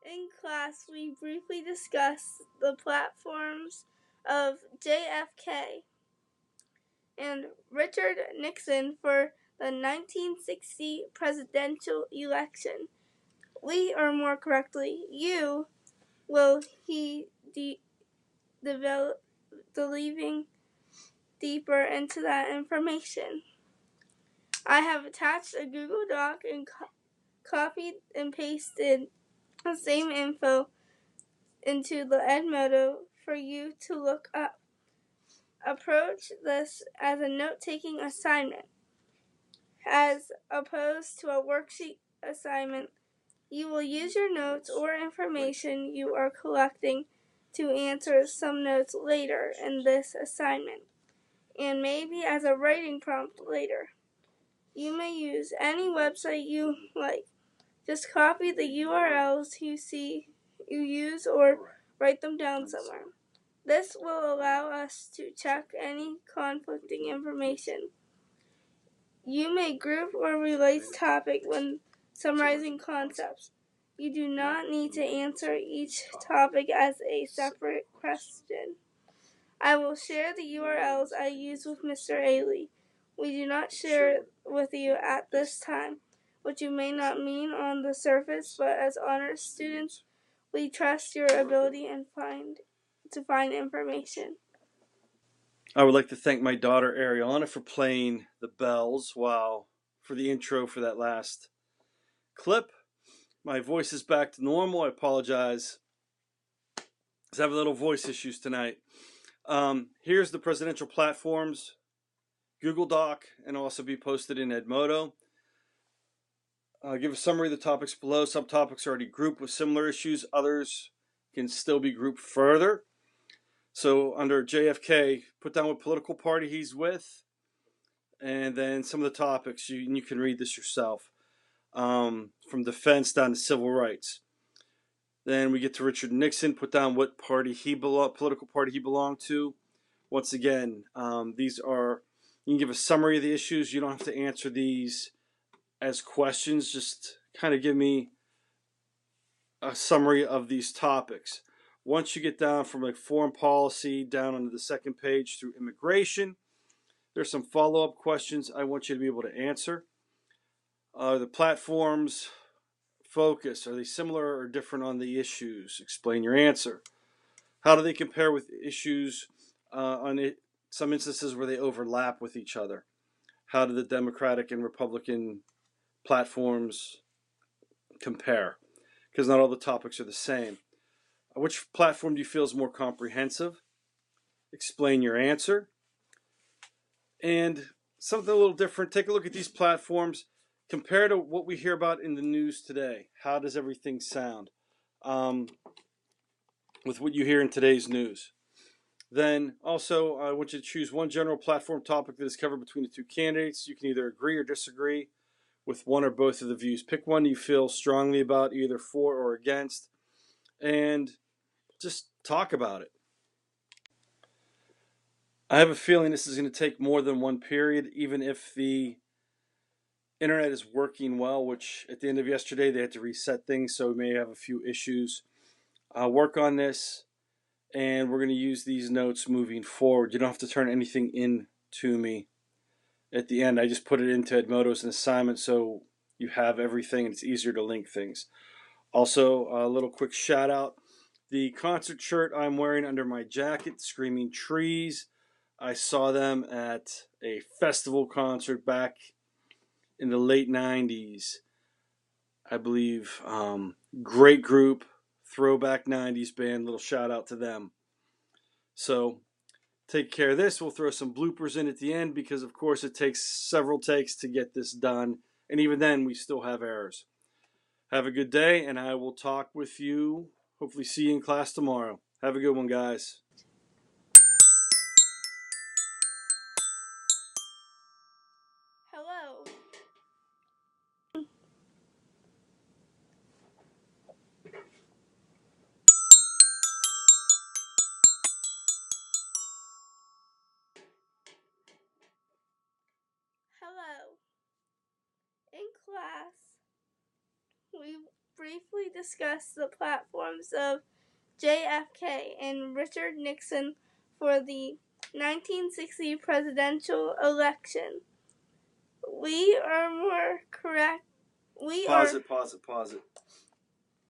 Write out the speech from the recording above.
In class, we briefly discussed the platforms of JFK and Richard Nixon for the 1960 presidential election. We, or more correctly, you, will delving deeper into that information. I have attached a Google Doc and copied and pasted the same info into the Edmodo for you to look up. Approach this as a note-taking assignment. As opposed to a worksheet assignment, you will use your notes or information you are collecting to answer some notes later in this assignment, and maybe as a writing prompt later. You may use any website you like. Just copy the URLs you use or write them down somewhere. This will allow us to check any conflicting information. You may group or relate topic when summarizing concepts. You do not need to answer each topic as a separate question. I will share the URLs I use with Mr. Ailey. We do not share it with you at this time, which you may not mean on the surface, but as honors students, we trust your ability to find information. I would like to thank my daughter Ariana for playing the bells for the intro for that last clip. My voice is back to normal. I apologize. I was having little voice issues tonight. Here's the presidential platforms, Google Doc, and also be posted in Edmodo. I'll give a summary of the topics below. Some topics are already grouped with similar issues. Others can still be grouped further. So under JFK, put down what political party he's with, and then some of the topics. You can read this yourself, from defense down to civil rights. Then we get to Richard Nixon, put down what political party he belonged to. Once again, these are, you can give a summary of the issues. You don't have to answer these as questions. Just kind of give me a summary of these topics. Once you get down from like foreign policy down onto the second page through immigration, there's some follow-up questions I want you to be able to answer. The platforms focus, are they similar or different on the issues? Explain your answer. How do they compare with issues some instances where they overlap with each other? How do the Democratic and Republican platforms compare? Because not all the topics are the same. Which platform do you feel is more comprehensive? Explain your answer. And something a little different, take a look at these platforms. Compare to what we hear about in the news today. How does everything sound with what you hear in today's news? Then also, I want you to choose one general platform topic that is covered between the two candidates. You can either agree or disagree with one or both of the views. Pick one you feel strongly about, either for or against, and just talk about it. I have a feeling this is going to take more than one period, even if the internet is working well, which at the end of yesterday they had to reset things, so we may have a few issues. I'll work on this, and we're going to use these notes moving forward. You don't have to turn anything in to me at the end. I just put it into Edmodo as an assignment so you have everything and it's easier to link things. Also, a little quick shout out. The concert shirt I'm wearing under my jacket, Screaming Trees, I saw them at a festival concert back in the late 90s. I believe, great group, throwback 90s band, little shout out to them. So take care of this. We'll throw some bloopers in at the end because, of course, it takes several takes to get this done. And even then, we still have errors. Have a good day, and I will talk with you, hopefully see you in class tomorrow. Have a good one, guys. Hello. Hello. In class, we briefly discuss the platforms of JFK and Richard Nixon for the 1960 presidential election. We are more correct. Pause it.